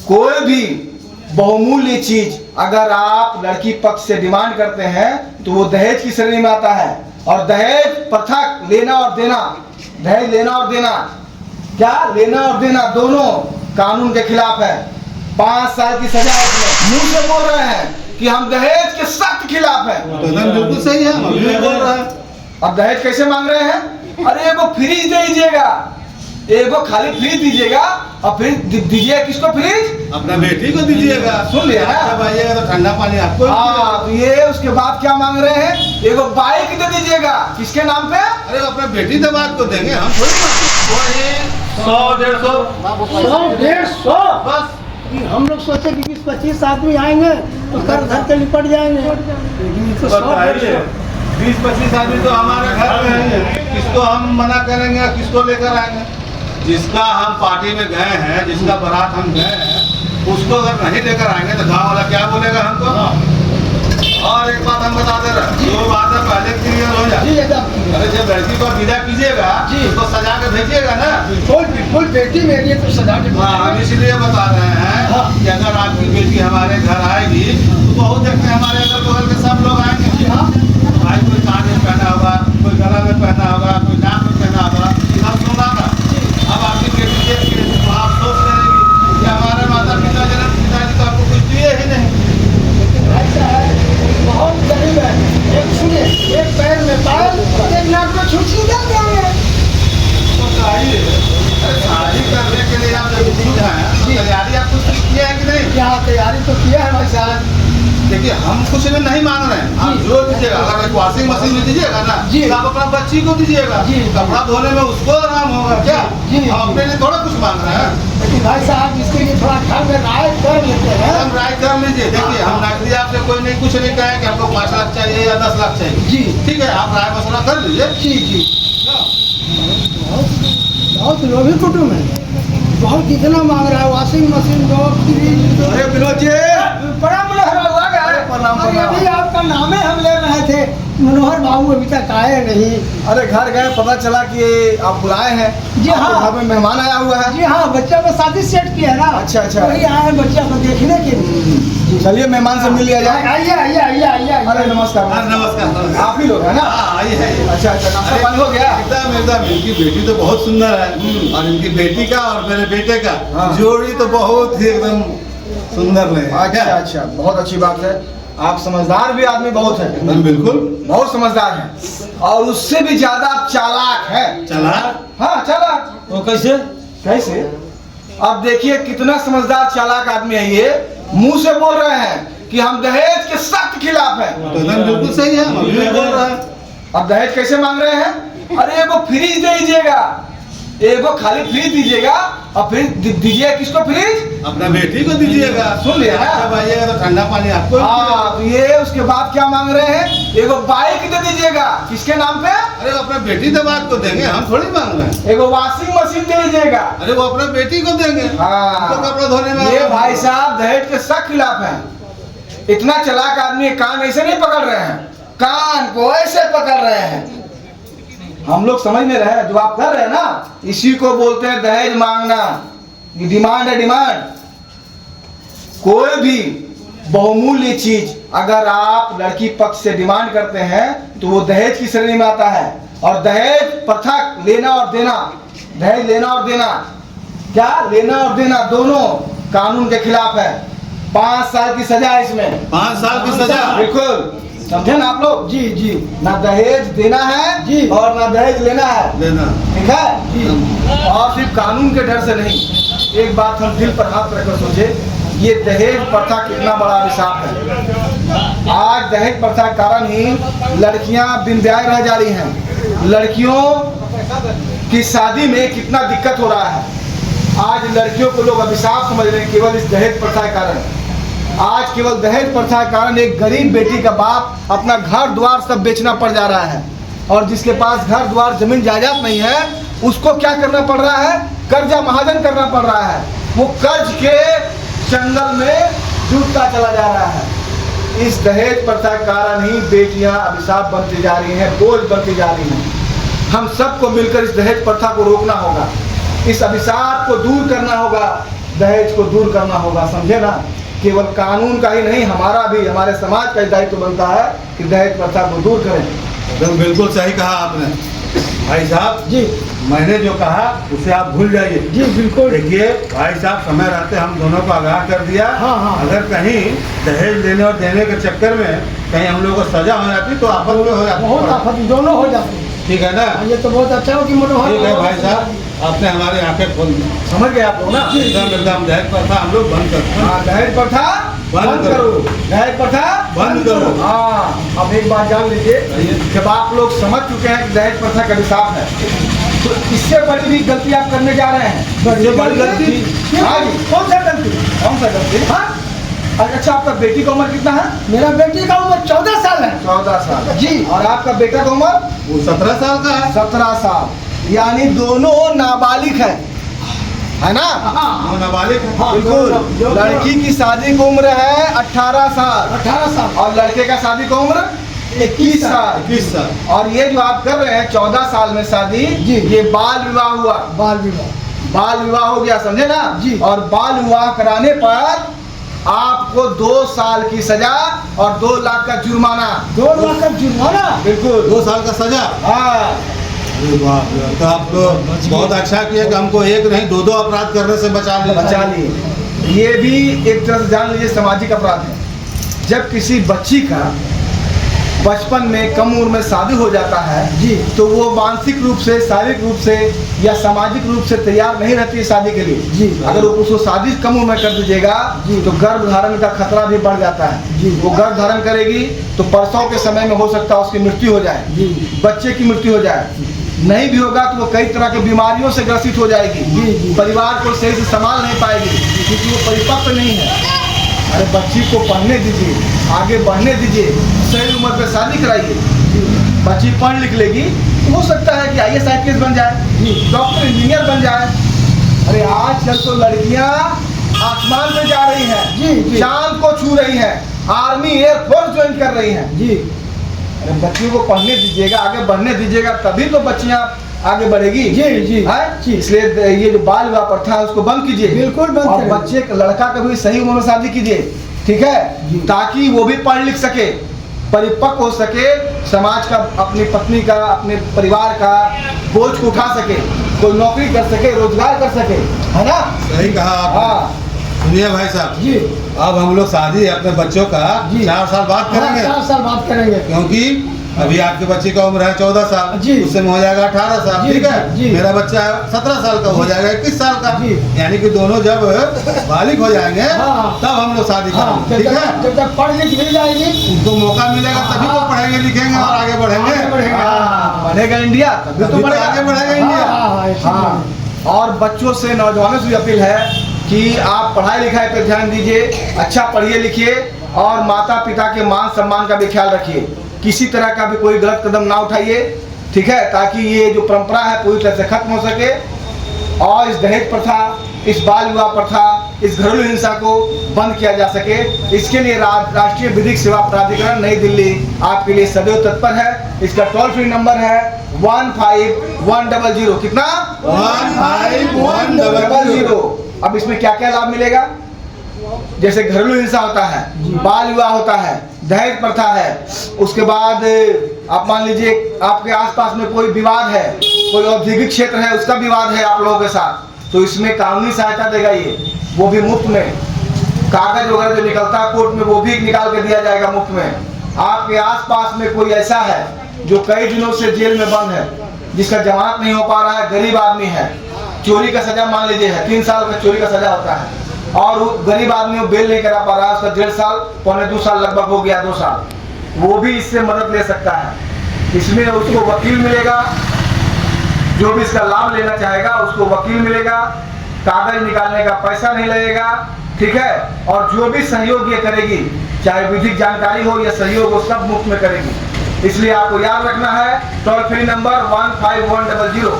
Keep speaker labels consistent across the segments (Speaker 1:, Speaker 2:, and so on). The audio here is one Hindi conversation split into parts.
Speaker 1: कोई भी बहुमूल्य चीज अगर आप लड़की पक्ष से डिमांड करते हैं तो वो दहेज की श्रेणी में आता है। और दहेज प्रथा लेना और देना, दहेज लेना और देना, क्या लेना और देना दोनों कानून के खिलाफ है। 5 साल की सजा इसमें। मुंह से बोल रहे हैं कि हम दहेज के सख्त खिलाफ हैं।
Speaker 2: तो बिल्कुल सही है, हम भी बोल रहे हैं।
Speaker 1: अब दहेज कैसे मांग रहे हैं? अरे एगो फ्रिज दे दीजिएगा, एगो खाली फ्रिज दीजिएगा और फिर दीजिए किसको फ्रिज?
Speaker 2: अपना बेटी को दीजिएगा।
Speaker 1: सुन लिया ना?
Speaker 2: जब आइएगा तो ठंडा पानी आपको।
Speaker 1: हाँ, तो ये उसके बाद क्या मांग रहे हैं? एगो बाइक दे दीजिएगा, किसके नाम पे?
Speaker 2: अरे अपना बेटी तो बात को देंगे, हम थोड़ी
Speaker 3: 100-150
Speaker 2: बस।
Speaker 3: हम लोग सोचे कि 20-25 आदमी आएंगे तो कर धर के निपट जाएंगे, लेकिन तो 100-150
Speaker 2: 20-25 आदमी तो हमारे घर में है। किसको हम मना करेंगे, किसको लेकर आएंगे? जिसका हम पार्टी में गए हैं, जिसका बारात हम गए हैं, उसको अगर नहीं लेकर आएंगे तो गांव वाला क्या बोलेगा हमको? और एक बात हम बता दे रहे हैं, जो बात है पहले क्लियर हो जाए। अरे जब लड़की को विदा कीजिएगा उसको सजा के भेजिएगा ना।
Speaker 3: बिल्कुल बेटी मेरी है तो सजा के।
Speaker 2: हम इसलिए बता रहे हैं कि अगर आपकी बेटी हमारे घर आएगी तो बहुत देखते हैं हमारे अगल बगल के सब लोग आएंगे। भाई कोई कान में पहना होगा, कोई गला में पहना होगा, कोई नाक में पहना होगा, सब सुना था। अब आपकी बेटी देख के तो आप सोच करेंगी कि हमारे माता पिता पिताजी तो आपको कुछ दिए ही नहीं।
Speaker 3: ऐसा है, बहुत गरीब है। एक सुनिए, एक पैर में पायल, एक नाक में छुच्छी डाल देंगे।
Speaker 2: तो चाहिए। अरे शादी करने के लिए आप जब इच्छुक हैं तो तैयारी आप कुछ किया है कि नहीं?
Speaker 3: क्या तैयारी तो किया है भाई साहब।
Speaker 2: देखिए हम कुछ भी नहीं मांग रहे हैं, आप जो दीजिएगा, अगर एक वॉशिंग मशीन में दीजिएगा ना
Speaker 3: जी।
Speaker 2: तो आप अपना बच्ची को दीजिएगा, कपड़ा धोने में उसको आराम होगा। क्या
Speaker 3: जी।
Speaker 2: हम अपने लिए थोड़ा कुछ मांग रहे हैं?
Speaker 3: लेकिन भाई साहब इसके लिए थोड़ा घर में राय कर लेते हैं।
Speaker 2: हम राय कर लीजिए। देखिए हम नकदी आपसे कोई नहीं कुछ नहीं कहे कि हमको 5 लाख चाहिए या 10 लाख चाहिए।
Speaker 3: जी
Speaker 2: ठीक है, आप राय मसला कर लीजिए।
Speaker 3: जी बहुत लोभी कुटुम्ब है, बहुत कितना मांग रहा है, वॉशिंग मशीन दो, फ्रिज दो।
Speaker 1: अरे विनोद जी,
Speaker 3: बड़ा मनोहर हुआ गया है।
Speaker 1: प्रणाम,
Speaker 3: अरे
Speaker 1: प्रणाम।
Speaker 3: अभी आपका नाम ही हम ले रहे थे, मनोहर बाबू अभी तक आए नहीं।
Speaker 1: अरे घर गए, पता चला कि आप बुलाए हैं।
Speaker 3: जी हाँ।
Speaker 1: आपके घर में मेहमान आया हुआ है।
Speaker 3: जी हाँ, बच्चा को शादी सेट किया है ना।
Speaker 1: अच्छा, अच्छा।
Speaker 3: वही आए हैं बच्चा को देखने के लिए।
Speaker 1: चलिए मेहमान से मिल लिया जाए।
Speaker 3: आइए आइए आइए आइए।
Speaker 1: अरे नमस्कार।
Speaker 2: नमस्कार।
Speaker 1: आप ही लोग हैं ना?
Speaker 2: हाँ, आइए आइए।
Speaker 1: अच्छा अच्छा, नाश्ता पानी हो गया?
Speaker 2: एकदम एकदम। इनकी बेटी तो बहुत सुंदर है और इनकी बेटी का और मेरे बेटे का
Speaker 1: हाँ।
Speaker 2: जोड़ी तो बहुत ही एकदम सुंदर है।
Speaker 1: अच्छा अच्छा, बहुत अच्छी बात है। आप समझदार भी आदमी बहुत है।
Speaker 2: एकदम बिल्कुल
Speaker 1: बहुत समझदार है और उससे भी ज्यादा आप चालाक है।
Speaker 2: चला।
Speaker 1: हाँ चालाक।
Speaker 4: वो कैसे?
Speaker 1: कैसे? अब देखिए कितना समझदार चालाक आदमी है ये। मुंह से बोल रहे हैं कि हम दहेज के सख्त खिलाफ हैं।
Speaker 2: तो एकदम बिल्कुल सही है, हम भी बोल रहे हैं।
Speaker 1: अब दहेज कैसे मांग रहे हैं? अरे एगो फ्रिज दे दीजिएगा, एगो खाली फ्रिज दीजिएगा और फिर दीजिए किसको फ्रिज?
Speaker 2: अपना बेटी को दीजिएगा।
Speaker 1: सुन लिया ना?
Speaker 2: जब आइएगा तो ठंडा पानी आपको।
Speaker 1: हाँ, तो ये उसके बाद क्या मांग रहे हैं? एगो बाइक दे दीजिएगा, किसके नाम पे?
Speaker 2: अरे अपना बेटी तो बात को देंगे, हम थोड़ी मांग रहे हैं।
Speaker 1: एगो वॉशिंग मशीन दे दीजिएगा।
Speaker 2: अरे वो अपना बेटी को देंगे।
Speaker 1: हाँ,
Speaker 2: तो कपड़ा धोने में
Speaker 1: ये भाई साहब दहेज के सख्त खिलाफ हैं। इतना चालाक आदमी कान ऐसे नहीं पकड़ रहे हैं, कान को ऐसे पकड़ रहे हैं। हम लोग समझ नहीं रहे, जो आप कर रहे हैं ना, इसी को बोलते हैं दहेज मांगना। ये डिमांड है, डिमांड। कोई भी बहुमूल्य चीज अगर आप लड़की पक्ष से डिमांड करते हैं तो वो दहेज की श्रेणी में आता है। और दहेज प्रथा लेना और देना, दहेज लेना और देना, क्या लेना और देना दोनों कानून के खिलाफ है। 5 साल की सजा है इसमें।
Speaker 2: 5 साल की सजा।
Speaker 1: बिल्कुल, समझे ना आप लोग?
Speaker 3: जी जी
Speaker 1: ना दहेज देना है
Speaker 3: जी
Speaker 1: और ना दहेज लेना है।
Speaker 2: लेना।
Speaker 1: ठीक है जी। और सिर्फ कानून के डर से नहीं, एक बात हम दिल पर हाथ रखकर सोचे, ये दहेज प्रथा कितना बड़ा अभिशाप है। आज दहेज प्रथा के कारण ही लड़कियां बिन ब्याह रह जा रही हैं। लड़कियों की शादी में कितना दिक्कत हो रहा है। आज लड़कियों को लोग अभिशाप समझ रहे हैं केवल इस दहेज प्रथा के कारण। आज केवल दहेज प्रथा के कारण एक गरीब बेटी का बाप अपना घर द्वार सब बेचना पड़ जा रहा है। और जिसके पास घर द्वार जमीन जायदाद नहीं है उसको क्या करना पड़ रहा है? कर्जा महाजन करना पड़ रहा है। वो कर्ज के जंगल में डूबता चला जा रहा है। इस दहेज प्रथा के कारण ही बेटियां अभिशाप बनती जा रही हैं, बोझ बनती जा रही हैं। हम सबको मिलकर इस दहेज प्रथा को रोकना होगा, इस अभिशाप को दूर करना होगा। दहेज को दूर करना होगा, समझे ना। केवल कानून का ही नहीं, हमारा भी, हमारे समाज का दायित्व बनता है कि दहेज प्रथा को दूर करें।
Speaker 2: एकदम बिल्कुल सही कहा आपने भाई साहब
Speaker 3: जी
Speaker 2: मैंने जो कहा उसे आप भूल जाइए।
Speaker 3: जी बिल्कुल।
Speaker 2: देखिए भाई साहब समय रहते हम दोनों को आगाह कर दिया।
Speaker 3: हाँ, हाँ।
Speaker 2: अगर कहीं दहेज लेने और देने के चक्कर में कहीं हम लोगों को सजा हो जाती तो आपस में हो जाती।
Speaker 3: बहुत आफत दोनों हो जाते हैं।
Speaker 2: ठीक है ना।
Speaker 3: ये तो बहुत अच्छा हो कि मनोहर।
Speaker 2: ठीक है भाई साहब, आपने हमारी आंखें खोल दी।
Speaker 1: समझ गए आप लोग ना।
Speaker 2: एकदम दहेज प्रथा हम लोग बंद करते हैं।
Speaker 1: हाँ, दहेज प्रथा बंद करो, दहेज प्रथा
Speaker 2: बंद करो।
Speaker 1: हाँ, अब एक बात जान लीजिए, जब आप लोग समझ चुके हैं कि दहेज प्रथा का अभिशाप है, तो इससे बड़ी भी गलती आप करने जा रहे हैं।
Speaker 3: इससे बड़ी गलती?
Speaker 1: हाँ जी।
Speaker 3: कौन सा गलती?
Speaker 1: कौन सा गलती?
Speaker 3: हाँ,
Speaker 1: अच्छा, आपका बेटी का उम्र कितना है?
Speaker 3: मेरा बेटी का उम्र 14 साल है।
Speaker 1: 14 साल
Speaker 3: जी।
Speaker 1: और आपका बेटा का उम्र?
Speaker 2: वो 17 साल का है।
Speaker 1: 17 साल, यानी दोनों नाबालिग है ना।
Speaker 2: वो नाबालिग है।
Speaker 3: हाँ,
Speaker 1: बिल्कुल। लड़की की शादी की उम्र है 18 साल
Speaker 3: 18 साल
Speaker 1: और लड़के का शादी की उम्र 21 साल।
Speaker 2: 21 साल।
Speaker 1: और ये जो आप कर रहे हैं 14 साल में शादी,
Speaker 3: जी।
Speaker 1: ये बाल विवाह हुआ।
Speaker 3: बाल विवाह।
Speaker 1: बाल विवाह हो गया, समझे ना
Speaker 3: जी।
Speaker 1: और बाल विवाह कराने पर आपको 2 साल की सजा और 2 लाख का जुर्माना।
Speaker 3: 2 लाख का जुर्माना।
Speaker 1: बिल्कुल।
Speaker 2: 2 साल का सजा।
Speaker 1: हाँ,
Speaker 2: अरे बाप रे, तो आप तो बहुत अच्छा किया कि हमको एक नहीं 2 अपराध करने से बचा लिया।
Speaker 1: बचा लिए। ये भी एक तरह से जान लीजिए सामाजिक अपराध है। जब किसी बच्ची का बचपन में कम उम्र में शादी हो जाता है
Speaker 3: जी।
Speaker 1: तो वो मानसिक रूप से, शारीरिक रूप से या सामाजिक रूप से तैयार नहीं रहती है शादी के लिए।
Speaker 3: जी।
Speaker 1: अगर उसको शादी कम उम्र में कर दीजिएगा
Speaker 3: जी।
Speaker 1: तो गर्भ धारण का खतरा भी बढ़ जाता है।
Speaker 3: जी।
Speaker 1: वो गर्भ धारण करेगी तो प्रसव के समय में हो सकता है उसकी मृत्यु हो जाए,
Speaker 3: जी।
Speaker 1: बच्चे की मृत्यु हो जाए। नहीं भी होगा तो वो कई तरह की बीमारियों से ग्रसित हो जाएगी।
Speaker 3: जी, जी।
Speaker 1: परिवार को सही से संभाल नहीं पाएगी क्योंकि वो परिपक्व नहीं है। अरे बच्ची को पढ़ने दीजिए, आगे बढ़ने दीजिए, सही उम्र पे शादी कराइए। बच्ची पढ़ लिख लेगी तो हो सकता है कि IAS IPS बन जाए, डॉक्टर इंजीनियर बन जाए। अरे आजकल तो लड़कियां आसमान में जा रही हैं,
Speaker 3: जी, जी।
Speaker 1: चांद को छू रही हैं, आर्मी एयरफोर्स ज्वाइन कर रही हैं।
Speaker 3: जी।
Speaker 1: अरे बच्चियों को पढ़ने दीजिएगा, आगे बढ़ने दीजिएगा, तभी तो बच्चियां आगे बढ़ेगी।
Speaker 3: जी, जी।
Speaker 1: है?
Speaker 3: जी।
Speaker 1: इसलिए ये जो बाल विवाह प्रथा है उसको बंद कीजिए।
Speaker 3: बिल्कुल बंद
Speaker 1: और
Speaker 3: करें।
Speaker 1: बच्चे लड़का का भी सही उम्र में शादी कीजिए, ठीक है,
Speaker 3: जी।
Speaker 1: ताकि वो भी पढ़ लिख सके, परिपक्व हो सके, समाज का, अपनी पत्नी का, अपने परिवार का बोझ को उठा सके, कोई नौकरी कर सके, रोजगार कर सके, है ना।
Speaker 2: सही कहा आपने।
Speaker 1: हाँ
Speaker 2: सुनिए भाई साहब,
Speaker 3: जी।
Speaker 2: अब हम लोग शादी अपने बच्चों का
Speaker 3: जी।
Speaker 2: 4 साल बाद करेंगे।
Speaker 3: 4 साल बात करेंगे।
Speaker 2: क्योंकि अभी आपके बच्चे का उम्र है 14 साल,
Speaker 3: जी।
Speaker 2: उससे में हो जाएगा 18 साल।
Speaker 3: जी,
Speaker 2: ठीक है।
Speaker 3: जी।
Speaker 2: मेरा बच्चा है 17 साल का, हो जाएगा 21 साल का।
Speaker 3: जी।
Speaker 2: यानी कि दोनों जब बालिग हो जाएंगे
Speaker 3: हाँ।
Speaker 2: तब हम लोग शादी
Speaker 3: हाँ,
Speaker 2: करेंगे।
Speaker 3: जब
Speaker 2: ठीक है।
Speaker 3: तक पढ़ लिख मिल जाएगी
Speaker 2: उनको मौका मिलेगा तभी तो पढ़ेंगे लिखेंगे और आगे बढ़ेंगे।
Speaker 3: आगे बढ़ेंगे।
Speaker 1: हाँ, बढ़ेगा इंडिया, तभी
Speaker 2: तभी
Speaker 1: तो
Speaker 2: तो
Speaker 1: बढ़ेगा।
Speaker 2: आगे बढ़ेगा इंडिया।
Speaker 1: हाँ। और बच्चों से, नौजवानों से भी अपील है कि आप पढ़ाई लिखाई पे ध्यान दीजिए, अच्छा पढ़िए लिखिए और माता पिता के मान सम्मान का भी ख्याल रखिए। किसी तरह का भी कोई गलत कदम ना उठाइए, ठीक है, ताकि ये जो परंपरा है पूरी तरह से खत्म हो सके और इस दहेज प्रथा, इस बाल विवाह प्रथा, इस घरेलू हिंसा को बंद किया जा सके। इसके लिए राष्ट्रीय विधिक सेवा प्राधिकरण नई दिल्ली आपके लिए सदैव तत्पर है। इसका टोल फ्री नंबर है 15100। कितना?
Speaker 2: 15100।
Speaker 1: अब इसमें क्या क्या लाभ मिलेगा? जैसे घरेलू हिंसा होता है, बाल विवाह होता है, दहेज प्रथा है, उसके बाद आप मान लीजिए आपके आसपास में कोई विवाद है, कोई औद्योगिक क्षेत्र है, उसका विवाद है आप लोगों के साथ, तो इसमें कानूनी सहायता देगा ये, वो भी मुफ्त में। कागज वगैरह जो निकलता है कोर्ट में वो भी निकाल के दिया जाएगा मुफ्त में। आपके आसपास में कोई ऐसा है जो कई दिनों से जेल में बंद है, जिसका जमानत नहीं हो पा रहा है, गरीब आदमी है, चोरी का सजा मान लीजिए है, 3 साल का चोरी का सजा होता है और वो गरीब आदमी वो बेल नहीं करा पा रहा है, उसका 1.5 साल, 1.25 साल लगभग हो गया, 2 साल, वो भी इससे मदद ले सकता है। इसमें उसको वकील मिलेगा, जो भी इसका लाभ लेना चाहेगा उसको वकील मिलेगा, कागज निकालने का पैसा नहीं लगेगा, ठीक है, और जो भी सहयोग ये करेगी, चाहे विधिक जानकारी हो या सहयोग हो, सब मुफ्त में करेगी। इसलिए आपको याद रखना है टोल फ्री नंबर 15100।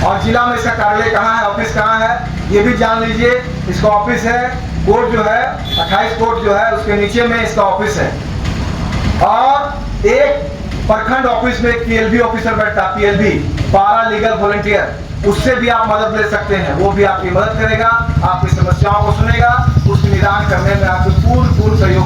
Speaker 1: और जिला में इसका कार्यालय कहाँ है, ऑफिस कहाँ है, ये भी जान लीजिए। इसका ऑफिस है कोर्ट जो है 28 कोर्ट जो है उसके नीचे में इसका ऑफिस है। और एक प्रखंड ऑफिस में एक पीएलबी ऑफिसर बैठता, पीएलबी पारा लीगल वॉलंटियर, उससे भी आप मदद ले सकते हैं। वो भी आपकी मदद करेगा, आपकी समस्याओं को सुनेगा, उसकी निदान करने में आपको पूर्ण सहयोग